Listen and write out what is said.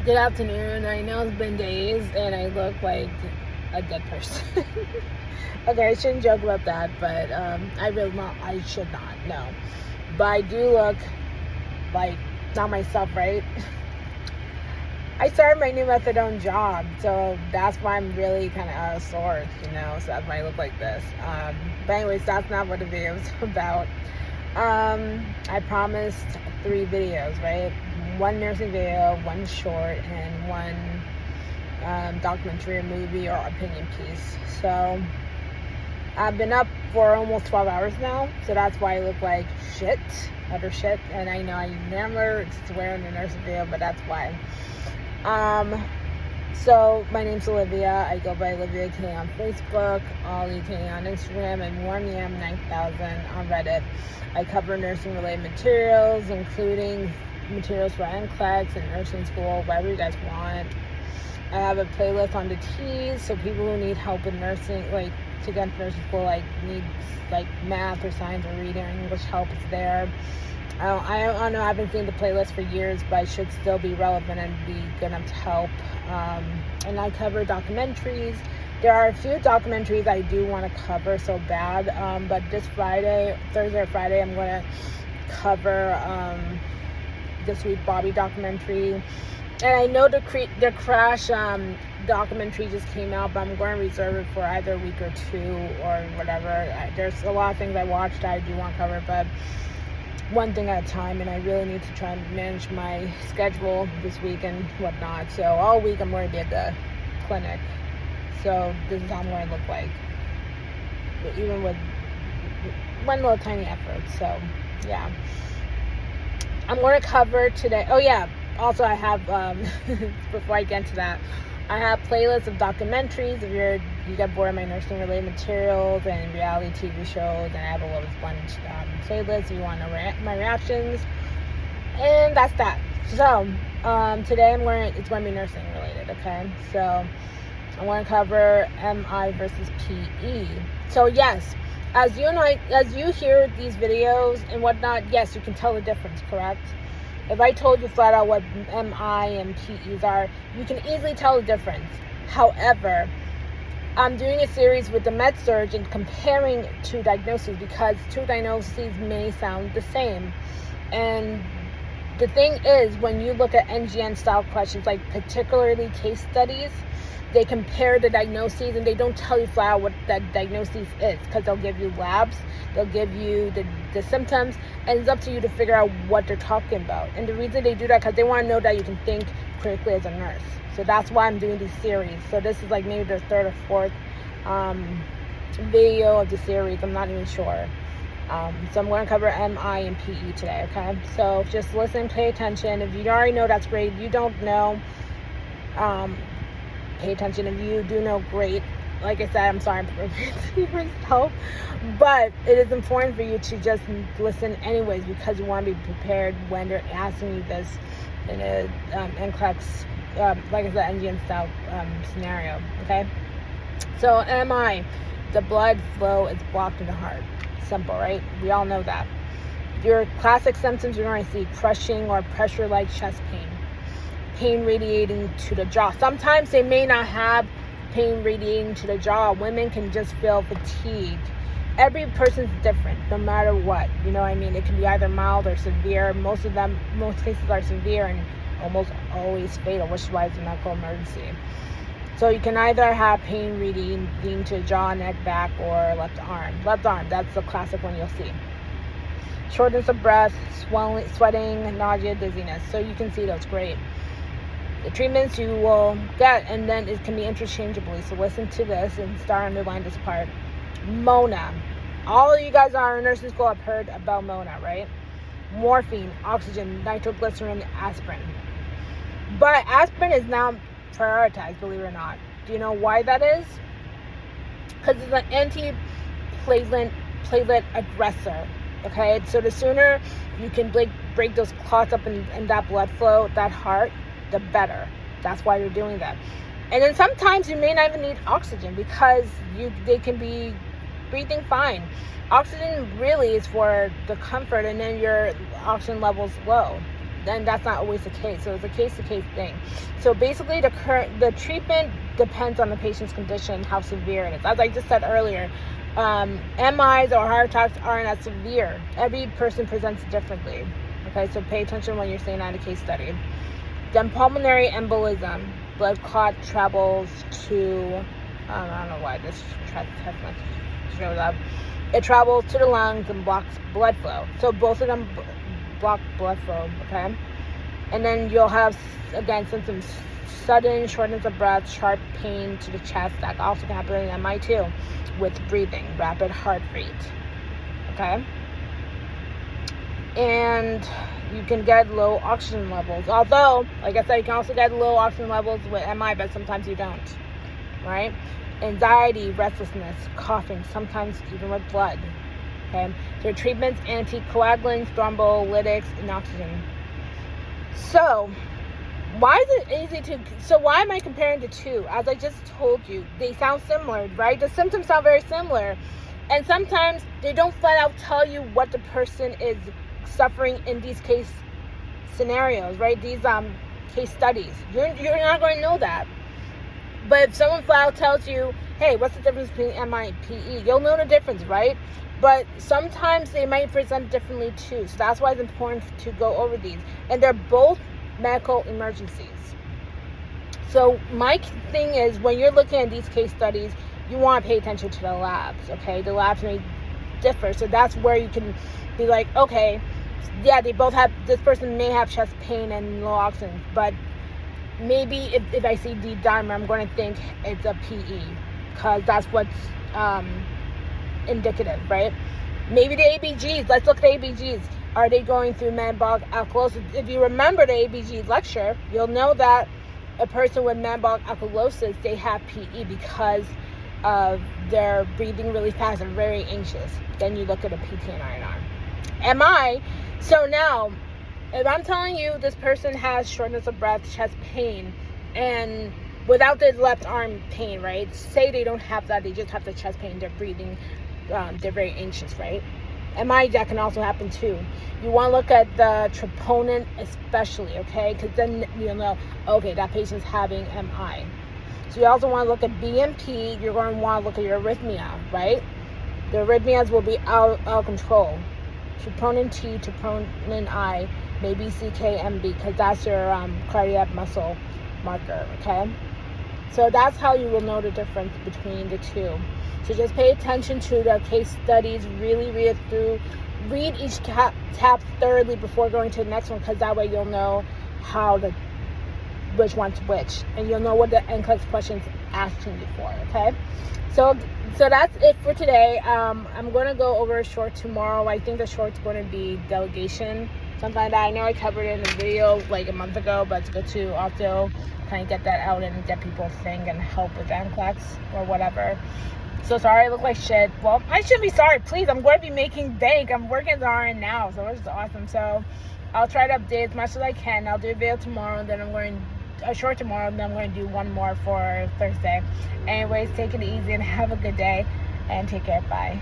Good afternoon. I know it's been days and I look like a dead person. Okay, I shouldn't joke about that, but I should not, no. But I do look like not myself, right? I started my new methadone job, so that's why I'm really kind of out of sorts, so that's why I look like this. But anyways, that's not what the video is about. I promised 3 videos, right? 1 nursing video, 1 short, and 1 documentary or movie or opinion piece. So I've been up for almost 12 hours now, so that's why I look like shit, utter shit. And I know I never swear in the nursing video, but that's why. So my name's Olivia. I go by Olivia K on Facebook, Ollie K on Instagram, and Warmiam 9000 on Reddit. I cover nursing related materials, including materials for NCLEX and nursing school, whatever you guys want. I have a playlist on the T's, so people who need help in nursing, like to get into nursing school, like needs like math or science or reading or English help, is there. I don't know, I haven't seen the playlist for years, but I should still be relevant and be good enough to help. And I cover documentaries. There are a few documentaries I do want to cover so bad, but this Thursday or Friday, I'm going to cover the Sweet Bobby documentary. And I know the Crash documentary just came out, but I'm going to reserve it for either a week or 2 or whatever. There's a lot of things I watched that I do want to cover, but one thing at a time, and I really need to try and manage my schedule this week and whatnot. So all week I'm going to be at the clinic. So this is how I'm going to look like, even with one little tiny effort. So yeah, I'm going to cover today. Oh yeah, also I have before I get into that, I have playlists of documentaries if you get bored of my nursing related materials and reality TV shows, and I have a little sponge playlist if you want to know my reactions. And that's that. So today it's going to be nursing related, okay? So I want to cover MI versus PE. So yes, as you hear these videos and whatnot, yes, you can tell the difference, correct? If I told you flat out what MI and PEs are, you can easily tell the difference. However, I'm doing a series with the med surg and comparing 2 diagnoses because 2 diagnoses may sound the same. And the thing is, when you look at NGN style questions, like particularly case studies, they compare the diagnoses and they don't tell you flat out what that diagnosis is, because they'll give you labs, they'll give you the symptoms, and it's up to you to figure out what they're talking about. And the reason they do that, because they want to know that you can think critically as a nurse. So that's why I'm doing these series. So this is like maybe the 3rd or 4th video of the series. I'm not even sure. So I'm going to cover MI and PE today, okay? So just listen, pay attention. If you already know, that's great. If you don't know, pay attention. If you do know, great. Like I said, I'm sorry I'm repeating myself, but it is important for you to just listen anyways, because you want to be prepared when they're asking you this in a NCLEX, like I said, NGN style scenario, okay? So MI, the blood flow is blocked in the heart. Simple, right? We all know that. Your classic symptoms, you're going to see crushing or pressure-like chest pain radiating to the jaw. Sometimes they may not have pain radiating to the jaw. Women can just feel fatigued. Every person's different, no matter what. You know what I mean? It can be either mild or severe. Most cases are severe and almost always fatal, which is why it's a medical emergency. So you can either have pain radiating to the jaw, neck, back, or left arm. Left arm, that's the classic one you'll see. Shortness of breath, sweating, nausea, dizziness. So you can see those, great. The treatments you will get, and then it can be interchangeably. So listen to this and start underline this part. Mona. All of you guys are in nursing school have heard about Mona, right? Morphine, oxygen, nitroglycerin, aspirin. But aspirin is now prioritized, believe it or not. Do you know why that is? Because it's an anti-platelet aggressor. Okay, so the sooner you can break those clots up in that blood flow, that heart, the better. That's why you're doing that. And then sometimes you may not even need oxygen because they can be breathing fine. Oxygen really is for the comfort, and then your oxygen level's low. and that's not always the case. So it's a case-to-case thing. So basically, the treatment depends on the patient's condition, how severe it is. As I just said earlier, MIs or heart attacks aren't as severe. Every person presents differently. Okay, so pay attention when you're saying that in a case study. Then pulmonary embolism, blood clot travels to, I don't know why this text message shows up. It travels to the lungs and blocks blood flow. So both of them block blood flow, okay? And then you'll have, again, symptoms: sudden shortness of breath, sharp pain to the chest. That also can happen in MI too, with breathing, rapid heart rate, okay? And you can get low oxygen levels. Although, like I said, you can also get low oxygen levels with MI, but sometimes you don't, right? Anxiety, restlessness, coughing, sometimes even with blood, okay? Their treatments: anticoagulants, thrombolytics, and oxygen. So, why am I comparing the two? As I just told you, they sound similar, right? The symptoms sound very similar. And sometimes they don't flat out tell you what the person is suffering in these case scenarios, right? These case studies. You're not going to know that. But if someone flat out tells you, hey, what's the difference between MI and PE? You'll know the difference, right? But sometimes they might present differently too. So that's why it's important to go over these. And they're both medical emergencies. So my thing is, when you're looking at these case studies, you want to pay attention to the labs, okay? The labs may differ. So that's where you can be like, okay, yeah, they both have, this person may have chest pain and low oxygen, but maybe if I see D dimer, I'm going to think it's a PE, because that's what's indicative, right? Maybe the ABGs, let's look at the ABGs. Are they going through metabolic alkalosis? If you remember the ABG lecture, you'll know that a person with metabolic alkalosis, they have PE because they're breathing really fast and very anxious. Then you look at a PT and INR. MI, so now, if I'm telling you this person has shortness of breath, chest pain, and without the left arm pain, right? Say they don't have that, they just have the chest pain, they're breathing, they're very anxious, right? MI, that can also happen too. You want to look at the troponin especially, okay? Because then you'll know, okay, that patient's having MI. So you also want to look at BNP. You're going to want to look at your arrhythmia, right? The arrhythmias will be out of control. Troponin T, troponin I, maybe CKMB, because that's your cardiac muscle marker, okay? So that's how you will know the difference between the two. So just pay attention to the case studies, really read it through, read each tab thoroughly before going to the next one, because that way you'll know which one's which, and you'll know what the NCLEX question's asking you for, okay? So that's it for today. I'm going to go over a short tomorrow. I think the short's going to be delegation, something like that. I know I covered it in a video like a month ago, but it's good to also kind of get that out and get people to think and help with NCLEX or whatever. So sorry I look like shit. Well, I shouldn't be sorry. Please, I'm going to be making bank. I'm working as an RN now, so this is awesome. So I'll try to update as much as I can. I'll do a video tomorrow, and then I'm going a short tomorrow, and then I'm going to do one more for Thursday. Anyways, take it easy and have a good day, and take care. Bye.